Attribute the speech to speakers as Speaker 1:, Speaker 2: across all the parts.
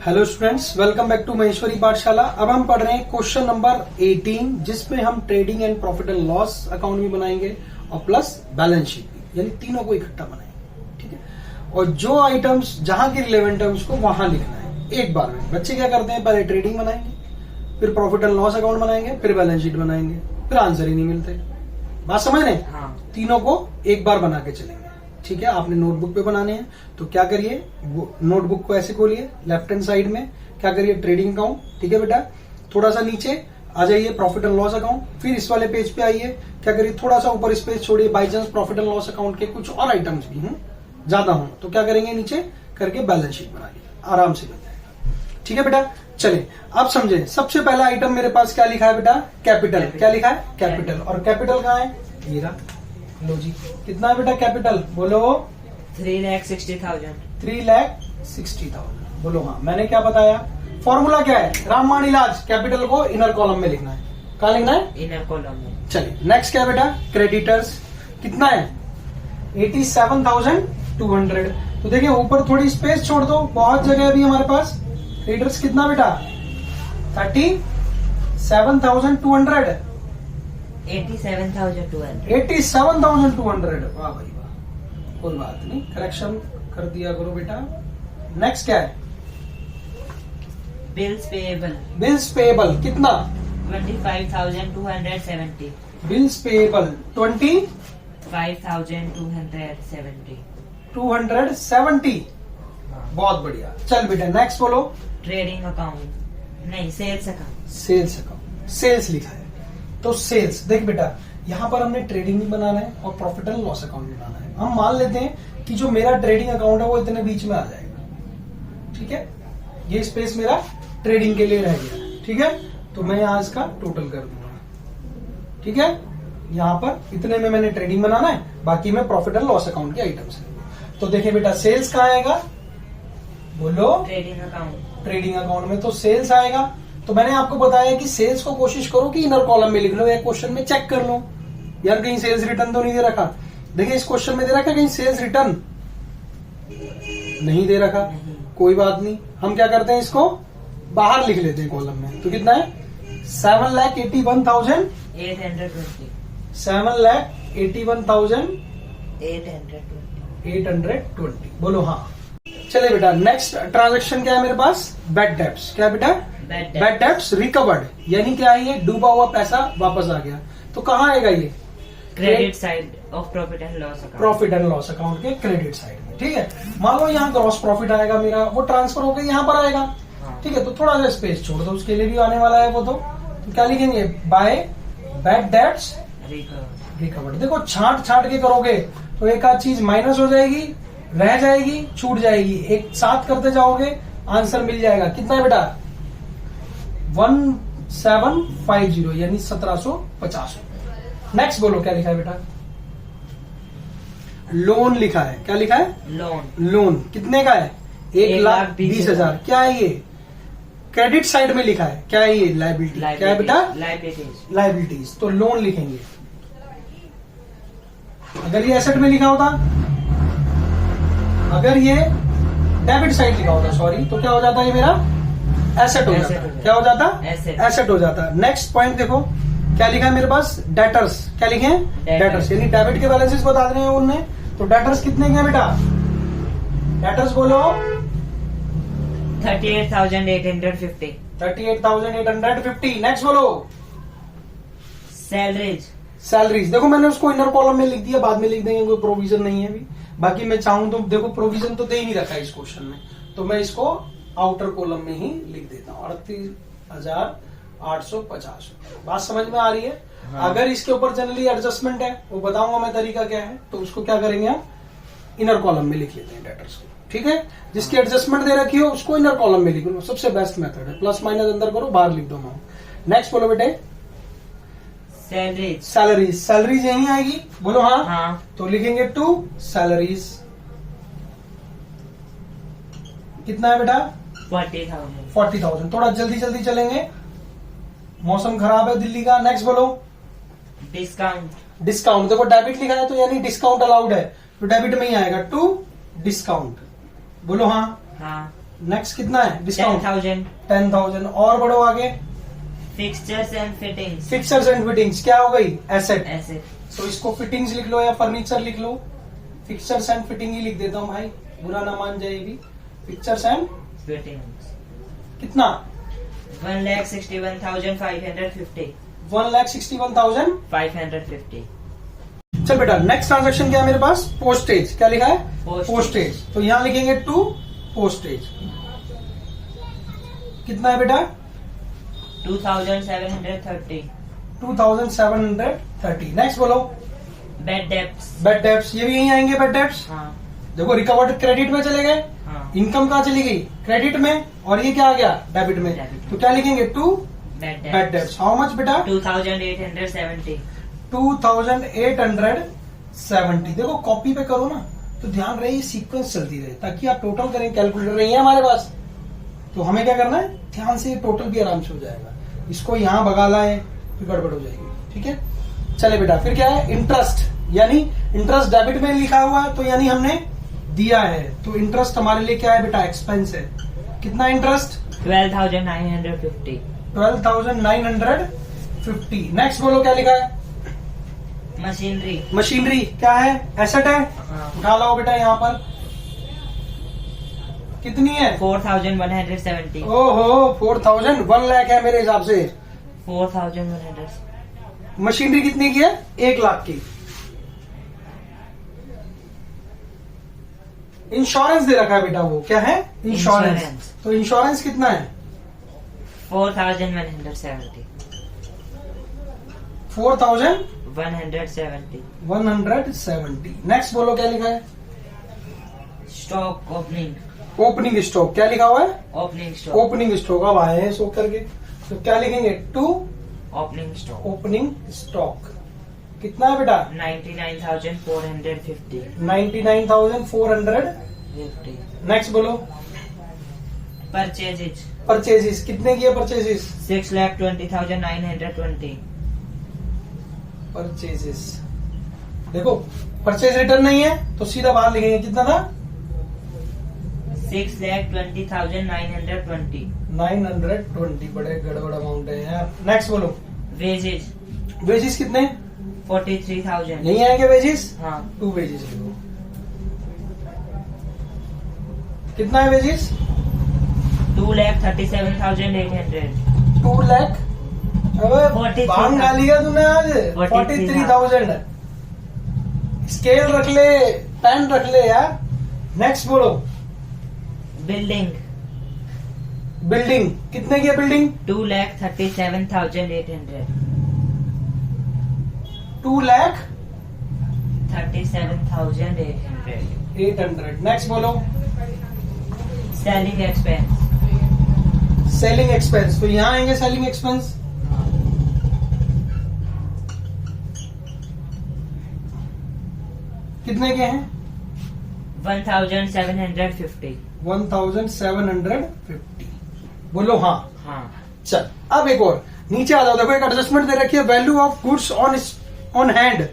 Speaker 1: Hello students, welcome back to Maheshwari Pathshala. अब हम पढ़ रहे हैं क्वेश्चन नंबर 18, जिसमें हम trading and profit and loss account भी बनाएंगे और प्लस बैलेंस शीट भी, यानी तीनों को इकट्ठा बनाएंगे। ठीक है, और जो आइटम्स जहां के रिलेवेंट है उसको वहां लिखना है एक बार में। बच्चे क्या करते हैं, पहले ट्रेडिंग बनाएंगे, फिर प्रॉफिट एंड लॉस अकाउंट बनाएंगे, फिर बैलेंस शीट बनाएंगे, फिर आंसर ही नहीं मिलते। बात समझ रहे?
Speaker 2: हाँ।
Speaker 1: तीनों को एक बार बना के चलेंगे। ठीक है, आपने नोटबुक पे बनाने हैं तो क्या करिए, नोटबुक को ऐसे खोलिए, लेफ्ट हैंड साइड में क्या करिए, ट्रेडिंग अकाउंट। ठीक है बेटा, थोड़ा सा नीचे आ जाइए, प्रॉफिट एंड लॉस अकाउंट। फिर इस वाले पेज पे आइए, क्या करिए, थोड़ा सा ऊपर स्पेस छोड़िए, by chance profit and loss account के कुछ और आइटम्स भी हों, ज्यादा हों, तो क्या करेंगे, नीचे करके बैलेंस शीट बनाइए, आराम से बन जाएगा। ठीक है बेटा, चलिए आप समझे। सबसे पहला आइटम मेरे पास क्या लिखा है बेटा, कैपिटल। क्या लिखा है, कैपिटल। और कैपिटल कहाँ है, ये रहा। लो जी, कितना है बेटा कैपिटल, बोलो।
Speaker 2: 3,60,000।
Speaker 1: 3,60,000। बोलो हाँ। मैंने क्या बताया, फॉर्मूला क्या है, रामबाण इलाज। कैपिटल को इनर कॉलम में लिखना है। कहाँ लिखना है,
Speaker 2: इनर कॉलम में।
Speaker 1: चलिए नेक्स्ट क्या है बेटा, क्रेडिटर्स। कितना है, 87,200। तो देखिए ऊपर थोड़ी स्पेस छोड़ दो, बहुत जगह है अभी हमारे पास। क्रेडिटर्स कितना बेटा, 37,200।
Speaker 2: 87,200।
Speaker 1: 87,200। वाह भाई वाह, कोई बात नहीं, करेक्शन कर दिया करो बेटा। नेक्स्ट क्या है,
Speaker 2: बिल्स पेएबल।
Speaker 1: बिल्स पेएबल कितना,
Speaker 2: 25,270।
Speaker 1: Bills payable
Speaker 2: 5,270।
Speaker 1: 270। बहुत बढ़िया। चल बेटा नेक्स्ट बोलो।
Speaker 2: ट्रेडिंग अकाउंट नहीं, sales account.
Speaker 1: Sales account, sales लिखा है तो सेल्स। देख बेटा, यहाँ पर हमने ट्रेडिंग भी बनाना है और प्रॉफिट एंड लॉस अकाउंट भी बनाना है। हम मान लेते हैं कि जो मेरा ट्रेडिंग अकाउंट है वो इतने बीच में आ जाएगा। ठीक है, ये स्पेस मेरा ट्रेडिंग के लिए रह गया। ठीक है, तो मैं यहाँ इसका टोटल कर दूंगा। ठीक है, यहाँ पर इतने में मैंने ट्रेडिंग बनाना है, बाकी में प्रॉफिट एंड लॉस अकाउंट के आइटम्स है। तो देखिए बेटा, सेल्स कहाँ आएगा, बोलो।
Speaker 2: Trading account.
Speaker 1: ट्रेडिंग अकाउंट में तो सेल्स आएगा। तो मैंने आपको बताया कि सेल्स को कोशिश करो कि इनर कॉलम में लिख लो, या क्वेश्चन में चेक कर लो यार कहीं सेल्स रिटर्न तो नहीं दे रखा। देखिए इस क्वेश्चन में दे रखा, कहीं सेल्स रिटर्न नहीं दे रखा। कोई बात नहीं, हम क्या करते हैं, इसको बाहर लिख लेते हैं कॉलम में। तो कितना है,
Speaker 2: 7,81,820।
Speaker 1: 7,81,820। बोलो हाँ। चले बेटा, नेक्स्ट ट्रांजेक्शन क्या है मेरे पास, बैड डेब्ट्स। क्या बेटा, बैड डेब्ट्स रिकवर्ड, यानी क्या है, ये डूबा हुआ पैसा वापस आ गया। तो कहाँ आएगा ये,
Speaker 2: credit side of profit and loss account.
Speaker 1: Profit and loss account के क्रेडिट साइड में। ठीक है, मान लो यहाँ ग्रॉस प्रॉफिट आएगा मेरा, वो ट्रांसफर होकर यहाँ पर आएगा। ठीक है, तो थोड़ा सा स्पेस छोड़ दो, उसके लिए भी आने वाला है वो। तो क्या लिखेंगे, बाय बैड डेब्ट्स रिकवर्ड। देखो छांट के करोगे तो एक आध चीज माइनस हो जाएगी, रह जाएगी, छूट जाएगी, एक साथ करते जाओगे आंसर मिल जाएगा। कितना है बेटा, 1750, यानी 1750। नेक्स्ट बोलो क्या लिखा है बेटा, लोन लिखा है। क्या लिखा है,
Speaker 2: लोन।
Speaker 1: लोन कितने का है, 1,20,000। क्या है ये, क्रेडिट साइड में लिखा है। क्या है ये, लाइबिलिटी। क्या है बेटा, लाइबिलिटीज। तो लोन लिखेंगे। अगर ये एसेट में लिखा होता, अगर ये डेबिट साइड लिखा होता, सॉरी, तो क्या हो जाता, ये मेरा एसेट हो जाता। क्या हो जाता, एसेट हो जाता। नेक्स्ट पॉइंट देखो, क्या लिखा है मेरे पास, डेटर्स। क्या लिखे हैं, डेटर्स, यानी डेबिट के बैलेंसेस बता रहे हैं उनने। तो डेटर्स कितने के हैं बेटा, डेटर्स बोलो।
Speaker 2: 38,850।
Speaker 1: 38,850। नेक्स्ट बोलो,
Speaker 2: सैलरीज।
Speaker 1: सैलरीज। देखो मैंने उसको इनर कॉलम में लिख दिया, बाद में लिख देंगे, कोई प्रोविजन नहीं है अभी। बाकी मैं चाहूं तो देखो, प्रोविजन तो दे ही नहीं रखा है इस क्वेश्चन में, तो मैं इसको आउटर कॉलम में ही लिख देता हूँ, 38,850। बात समझ में आ रही है? हाँ। अगर इसके ऊपर जनरली एडजस्टमेंट है, वो बताऊंगा मैं तरीका क्या है, तो उसको क्या करेंगे हम, इनर कॉलम में लिख लेते हैं डेटर्स को। ठीक है, जिसकी एडजस्टमेंट दे रखी हो उसको इनर कॉलम में लिख लो, सबसे बेस्ट मेथड है। प्लस माइनस अंदर करो, बाहर लिख दो। नेक्स्ट बोलो बेटे,
Speaker 2: सैलरीज।
Speaker 1: सैलरीज। सैलरीज यही आएगी, बोलो हाँ।
Speaker 2: हाँ।
Speaker 1: तो लिखेंगे टू सैलरीज। कितना है बेटा,
Speaker 2: 40,000।
Speaker 1: 40,000। थोड़ा जल्दी जल्दी चलेंगे, मौसम खराब है दिल्ली का। नेक्स्ट बोलो,
Speaker 2: डिस्काउंट।
Speaker 1: डिस्काउंट। देखो डेबिट लिखा है तो यानी डिस्काउंट अलाउड है, तो डेबिट में ही आएगा, टू डिस्काउंट। बोलो हाँ।
Speaker 2: हाँ।
Speaker 1: नेक्स्ट कितना है डिस्काउंट?
Speaker 2: 10,000.
Speaker 1: 10,000 और बढ़ो आगे।
Speaker 2: Fixtures and fittings.
Speaker 1: Fixers and fittings क्या हो गई? एसेट।
Speaker 2: Asset.
Speaker 1: तो इसको फिटिंग्स लिख लो या फर्नीचर लिख लो। फिक्सर्स एंड फिटिंग ही लिख देता हूँ भाई, बुरा ना मान जाए भी। Fixers and
Speaker 2: Fittings.
Speaker 1: कितना?
Speaker 2: 1,61,550.
Speaker 1: 1,61,000।
Speaker 2: 550.
Speaker 1: चल बेटा नेक्स्ट ट्रांजेक्शन क्या है मेरे पास? पोस्टेज। क्या लिखा है?
Speaker 2: Postage.
Speaker 1: पोस्टेज। तो यहां लिखेंगे टू पोस्टेज। कितना है बेटा?
Speaker 2: 2,730.
Speaker 1: 2,730। नेक्स्ट बोलो।
Speaker 2: Bad debts.
Speaker 1: बेड डेब्ट्स, ये भी यहीं आएंगे बेड डेब्ट्स।
Speaker 2: हाँ.
Speaker 1: देखो रिकवर्ड क्रेडिट में चले गए,
Speaker 2: हाँ.
Speaker 1: इनकम कहाँ चली गई? क्रेडिट में, और ये क्या आ गया? डेबिट में।
Speaker 2: डेबिट।
Speaker 1: तो क्या लिखेंगे? To
Speaker 2: Bad
Speaker 1: bad
Speaker 2: debts.
Speaker 1: Debts. How much बेटा?
Speaker 2: 2,870.
Speaker 1: 2,870। देखो कॉपी पे करो ना तो ध्यान रहे, सीक्वेंस चलती रहे, ताकि आप टोटल करें। कैलकुलेटर नहीं है हमारे पास, तो हमें क्या करना है, ध्यान से टोटल भी आराम से हो जाएगा। इसको यहां भगा लाए फिर गड़बड़ हो जाएगी। ठीक है, चले बेटा। फिर क्या है? इंटरेस्ट, यानी इंटरेस्ट डेबिट में लिखा हुआ है तो यानी हमने दिया है, तो इंटरेस्ट हमारे लिए क्या है बेटा? एक्सपेंस है। कितना इंटरेस्ट?
Speaker 2: 12,950.
Speaker 1: 12,950। नेक्स्ट बोलो क्या लिखा है?
Speaker 2: Machinery.
Speaker 1: मशीनरी क्या है? एसेट है।
Speaker 2: हाँ.
Speaker 1: उठा लाओ बेटा यहाँ पर। कितनी है?
Speaker 2: 4,170.
Speaker 1: ओहो 4,000। 1 लाख है मेरे हिसाब से।
Speaker 2: 4,100.
Speaker 1: मशीनरी कितनी की है? 1 लाख की। इंश्योरेंस दे रखा है बेटा, वो क्या है? इंश्योरेंस।
Speaker 2: इंश्योरेंस।
Speaker 1: तो इंश्योरेंस कितना है?
Speaker 2: 4,170.
Speaker 1: 4,170।
Speaker 2: 170.
Speaker 1: नेक्स्ट बोलो क्या लिखा है?
Speaker 2: Stock opening.
Speaker 1: Opening stock. क्या लिखा हुआ है?
Speaker 2: Opening stock.
Speaker 1: Opening stock. अब आए हैं सो करके, तो क्या लिखेंगे? To
Speaker 2: Opening stock.
Speaker 1: Opening stock. कितना है बेटा?
Speaker 2: 99,450.
Speaker 1: 99,450। नेक्स्ट बोलो।
Speaker 2: Purchases.
Speaker 1: परचेजेस कितने की है? परचेजेस
Speaker 2: 6,20,920.
Speaker 1: परचेजेस। देखो परचेज रिटर्न नहीं है तो सीधा बाहर लिखेंगे। कितना था?
Speaker 2: 6,20,920.
Speaker 1: 920। बड़े गड़बड़ अमाउंट है यार। नेक्स्ट बोलो।
Speaker 2: Wages.
Speaker 1: वेजेस कितने?
Speaker 2: 43,000.
Speaker 1: नहीं आएंगे वेजेस?
Speaker 2: हाँ.
Speaker 1: 2 वेजेस लिखो। कितना है वेजेस?
Speaker 2: 2,37,800.
Speaker 1: 2 लाख। अबे
Speaker 2: 43,000
Speaker 1: बांग गाली है तूने आज। 43,000। स्केल रख ले, पेन रख ले यार। नेक्स्ट बोलो।
Speaker 2: Building.
Speaker 1: बिल्डिंग कितने की है? बिल्डिंग
Speaker 2: 2,37,800.
Speaker 1: 2,37,800।
Speaker 2: 37,800.
Speaker 1: नेक्स्ट बोलो।
Speaker 2: Selling expense.
Speaker 1: Selling expense. तो यहाँ आएंगे सेलिंग एक्सपेंस। कितने के हैं?
Speaker 2: 1,750.
Speaker 1: 1,750। बोलो हाँ।
Speaker 2: हाँ.
Speaker 1: चल अब एक और नीचे आ जाओ। देखो एक एडजस्टमेंट दे रखी है, value of goods on hand.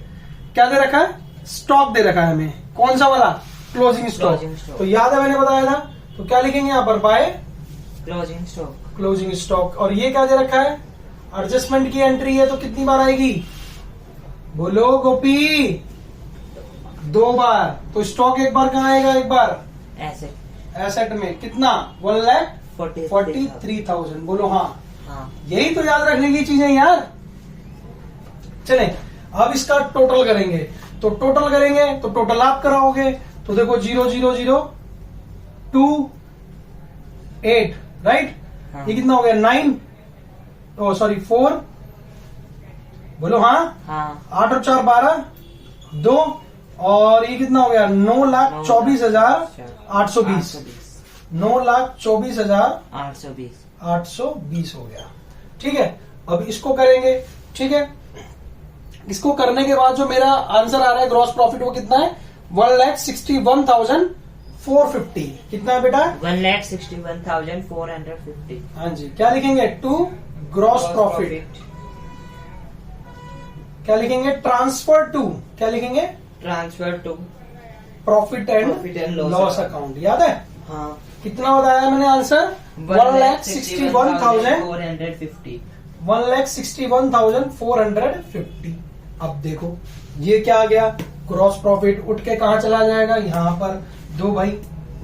Speaker 1: क्या दे रखा है? स्टॉक दे रखा है हमें। कौन सा वाला? Closing stock.
Speaker 2: Closing stock.
Speaker 1: तो याद है मैंने बताया था, तो क्या लिखेंगे यहाँ पर? By
Speaker 2: Closing stock.
Speaker 1: Closing stock. और ये क्या दे रखा है? एडजस्टमेंट की एंट्री है, तो कितनी बार आएगी? बोलो गोपी। 2 बार। तो स्टॉक एक बार कहाँ आएगा? एक बार
Speaker 2: Asset.
Speaker 1: एसेट में। कितना? 1,43,000। बोलो हाँ।
Speaker 2: हाँ.
Speaker 1: यही तो याद रखने की चीजें यार। चले अब इसका टोटल करेंगे। तो टोटल करेंगे तो टोटल आप कराओगे। तो देखो 0,0,0,2,8 राइट।
Speaker 2: हाँ.
Speaker 1: ये कितना हो गया? 9 सॉरी 4। बोलो हाँ।
Speaker 2: हाँ.
Speaker 1: 8 और 4 12 2 और ये कितना हो गया? 9,24,820। 9,24,820
Speaker 2: 820.
Speaker 1: हो गया। ठीक है, अब इसको करेंगे। ठीक है, इसको करने के बाद जो मेरा आंसर आ रहा है ग्रॉस प्रॉफिट, वो कितना है? 1,61,450। कितना है बेटा?
Speaker 2: 1,61,450.
Speaker 1: हाँ जी। क्या लिखेंगे? To gross profit. क्या लिखेंगे? Transfer to. क्या लिखेंगे?
Speaker 2: Transfer to.
Speaker 1: Profit
Speaker 2: Profit
Speaker 1: and
Speaker 2: and loss
Speaker 1: loss account. याद है?
Speaker 2: हाँ.
Speaker 1: कितना बताया मैंने आंसर? 1,61,000
Speaker 2: 450.
Speaker 1: 1,61,450। अब देखो ये क्या आ गया? ग्रॉस प्रॉफिट उठ के कहा चला जाएगा? यहां पर दो भाई,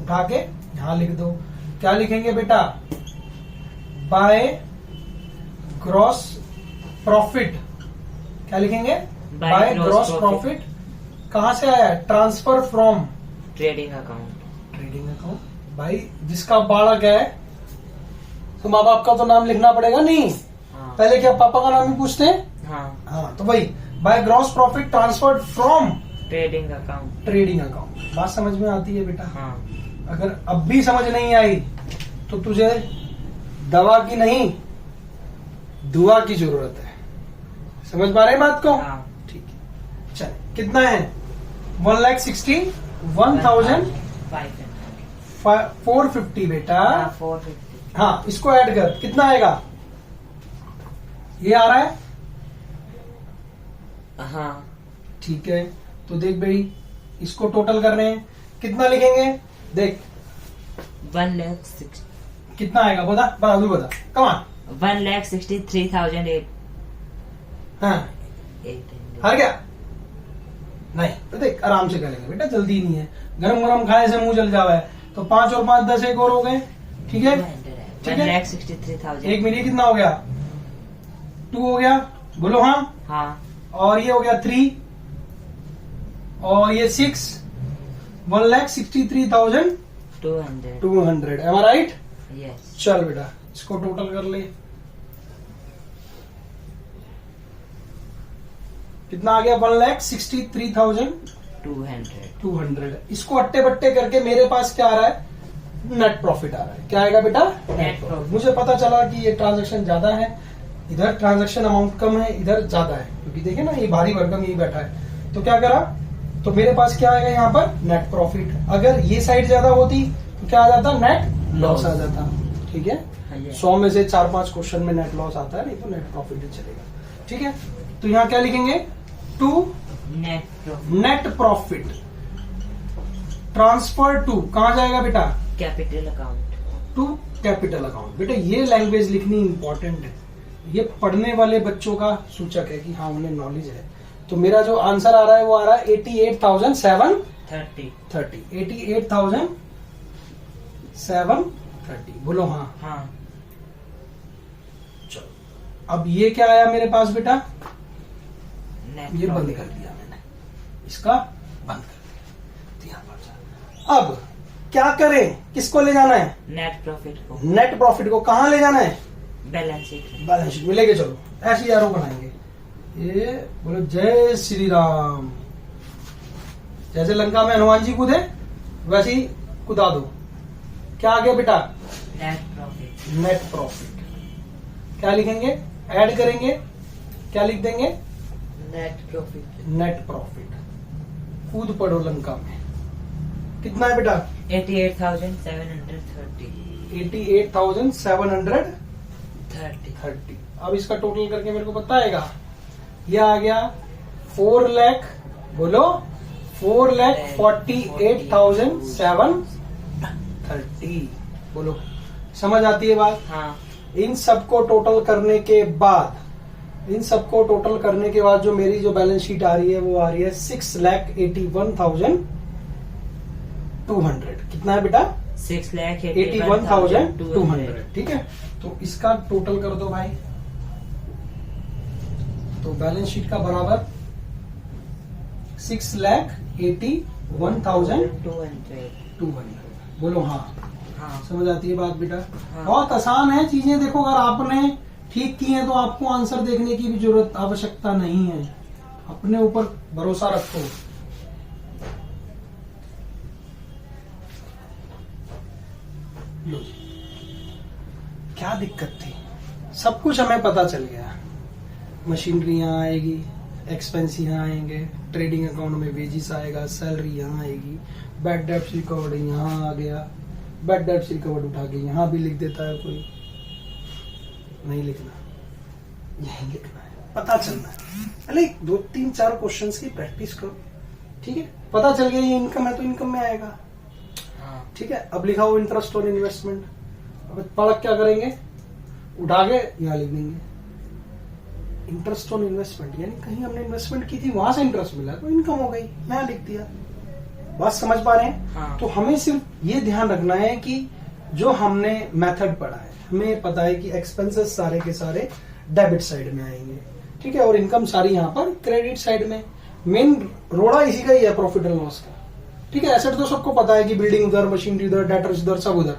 Speaker 1: उठा के यहां लिख दो। क्या लिखेंगे बेटा? By gross profit. क्या लिखेंगे? By gross profit. कहां से आया? Transfer from
Speaker 2: trading account.
Speaker 1: Trading account. भाई जिसका बालक है तो माँ बाप का तो नाम लिखना पड़ेगा नहीं?
Speaker 2: हाँ.
Speaker 1: पहले क्या पापा का नाम ही पूछते हैं?
Speaker 2: हाँ.
Speaker 1: हाँ, तो भाई by gross profit transferred from
Speaker 2: trading account.
Speaker 1: Trading account. बात समझ में आती है बेटा?
Speaker 2: हाँ.
Speaker 1: अगर अब भी समझ नहीं आई तो तुझे दवा की नहीं दुआ की जरूरत है। समझ पा रहे हैं बात को?
Speaker 2: हाँ.
Speaker 1: ठीक है, चल कितना है? 1,61,450 बेटा।
Speaker 2: 450.
Speaker 1: हाँ, इसको ऐड कर, कितना आएगा? ये आ रहा है?
Speaker 2: हाँ.
Speaker 1: ठीक है, तो देख भाई इसको टोटल करने हैं, कितना लिखेंगे? देख
Speaker 2: 1,60,000.
Speaker 1: कितना आएगा? बता बता, तू बता, कमान।
Speaker 2: 1,63,800.
Speaker 1: हाँ, हार गया? नहीं, तो देख आराम से करेंगे बेटा, जल्दी नहीं है। गरम गरम खाए से मुंह जल जावा है। तो 5 और 5 10 एक और हो गए। ठीक है, ठीक है।
Speaker 2: 1,63,000.
Speaker 1: एक मिनट कितना हो गया? 2 हो गया, बोलो हाँ।
Speaker 2: हाँ.
Speaker 1: और ये हो गया 3 और ये 6। 1,63,200।
Speaker 2: 200.
Speaker 1: एम आई राइट?
Speaker 2: Yes.
Speaker 1: चल बेटा इसको टोटल कर ले। कितना आ गया? 1,63,200। इसको अट्टे बट्टे करके मेरे पास क्या आ रहा है? नेट प्रॉफिट आ रहा है। क्या आएगा बेटा? Net profit. मुझे पता चला कि ये ट्रांजैक्शन ज्यादा है, इधर ट्रांजैक्शन अमाउंट कम है, इधर ज्यादा है, क्योंकि देखे ना ये भारी भरकम यही बैठा है। तो क्या करा? तो मेरे पास क्या आएगा यहाँ पर? Net profit. अगर ये साइड ज्यादा होती तो क्या आ जाता? नेट लॉस आ जाता। ठीक है, 100 में से 4-5 क्वेश्चन में नेट लॉस आता है, नहीं तो नेट प्रॉफिट ही चलेगा। ठीक है, तो यहाँ क्या लिखेंगे? To net profit transfer to, कहां जाएगा बेटा?
Speaker 2: Capital account.
Speaker 1: To capital account. बेटा ये लैंग्वेज लिखनी इंपॉर्टेंट है, ये पढ़ने वाले बच्चों का सूचक है कि हाँ उन्हें नॉलेज है। तो मेरा जो आंसर आ रहा है वो आ रहा है 88,730। 88,730। बोलो हाँ।
Speaker 2: हाँ.
Speaker 1: चलो अब ये क्या आया मेरे पास बेटा?
Speaker 2: Net
Speaker 1: ये बंद
Speaker 2: profit.
Speaker 1: कर दिया मैंने, इसका बंद कर दिया। ध्यान रखना। अब क्या करें? किसको ले जाना है?
Speaker 2: नेट प्रॉफिट को.
Speaker 1: नेट प्रॉफिट को कहां ले जाना है?
Speaker 2: Balance sheet.
Speaker 1: बैलेंस शीट में लेके चलो। ऐसी एरो बनाएंगे। ये बोलो जय श्री राम। जैसे लंका में हनुमान जी कूदे वैसे ही कूदा दो। क्या आ गया बेटा?
Speaker 2: Net profit.
Speaker 1: Net profit. क्या लिखेंगे? ऐड करेंगे, क्या लिख देंगे?
Speaker 2: Net profit.
Speaker 1: Net profit. कूद पड़ो लंका में। कितना है बेटा?
Speaker 2: 88,730.
Speaker 1: 88,730। अब इसका टोटल करके मेरे को बताएगा। ये आ गया 4 लाख, बोलो 4,48,730। बोलो समझ आती है बात?
Speaker 2: हाँ.
Speaker 1: इन सबको टोटल करने के बाद, जो मेरी जो बैलेंस शीट आ रही है वो आ रही है 6,81,200। कितना है बेटा?
Speaker 2: 6,81,200.
Speaker 1: ठीक है, तो इसका टोटल कर दो भाई। तो बैलेंस शीट का बराबर 6,81,200। बोलो हाँ।
Speaker 2: हाँ.
Speaker 1: समझ आती है बात बेटा?
Speaker 2: हाँ.
Speaker 1: बहुत आसान है चीजें। देखो अगर आपने ठीक की है तो आपको आंसर देखने की भी जरूरत आवश्यकता नहीं है। अपने ऊपर भरोसा रखो। लो जी, क्या दिक्कत थी? सब कुछ हमें पता चल गया। मशीनरी यहाँ आएगी, एक्सपेंस यहाँ आएंगे, ट्रेडिंग अकाउंट में वेजिस आएगा, सैलरी यहाँ आएगी, बैड डेब्ट्स रिकवर्ड यहाँ आ गया। बैड डेब्ट्स रिकवर्ड उठा के यहाँ भी लिख देता है कोई। नहीं लिखना, यही लिखना है, पता चलना है। अरे 2-3-4 क्वेश्चंस की प्रैक्टिस करो। ठीक है, पता चल गया ये इनकम है तो इनकम में आएगा।
Speaker 2: हाँ.
Speaker 1: ठीक है, अब लिखा हो इंटरेस्ट ऑन इन्वेस्टमेंट। अब पलक क्या करेंगे, उठा के यहाँ लिख देंगे इंटरेस्ट ऑन इन्वेस्टमेंट, यानी कहीं हमने इन्वेस्टमेंट की थी वहां से इंटरेस्ट मिला तो इनकम हो गई, यहाँ लिख दिया। बात समझ पा रहे हैं?
Speaker 2: हाँ।
Speaker 1: तो हमें सिर्फ ये ध्यान रखना है कि जो हमने मेथड पढ़ा है, हमें पता है कि एक्सपेंसेस सारे के सारे डेबिट साइड में आएंगे, ठीक है, और इनकम सारी यहाँ पर क्रेडिट साइड में। मेन रोड़ा इसी का ही है, प्रॉफिट एंड लॉस का, ठीक है। एसेट तो सबको पता है कि बिल्डिंग उधर, मशीनरी उधर, डेटर्स उधर, सब उधर,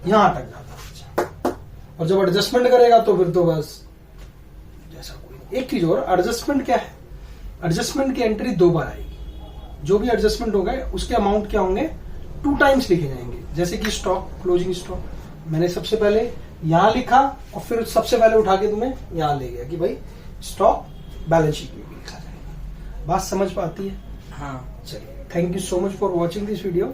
Speaker 1: यहां तक जाता है। और जब एडजस्टमेंट करेगा तो फिर तो बस जैसा कोई। एक चीज और, एडजस्टमेंट क्या है, एडजस्टमेंट की एंट्री 2 बार आएगी। जो भी एडजस्टमेंट होगा उसके अमाउंट क्या होंगे, 2 टाइम्स लिखे जाएंगे। जैसे कि स्टॉक, क्लोजिंग स्टॉक, मैंने सबसे पहले यहां लिखा और फिर सबसे पहले उठा के तुम्हें यहां ले गया कि भाई स्टॉक बैलेंस शीट में भी लिखा जाएगा। बात समझ पाती है?
Speaker 2: हाँ।
Speaker 1: चलिए, thank you so much for watching this video.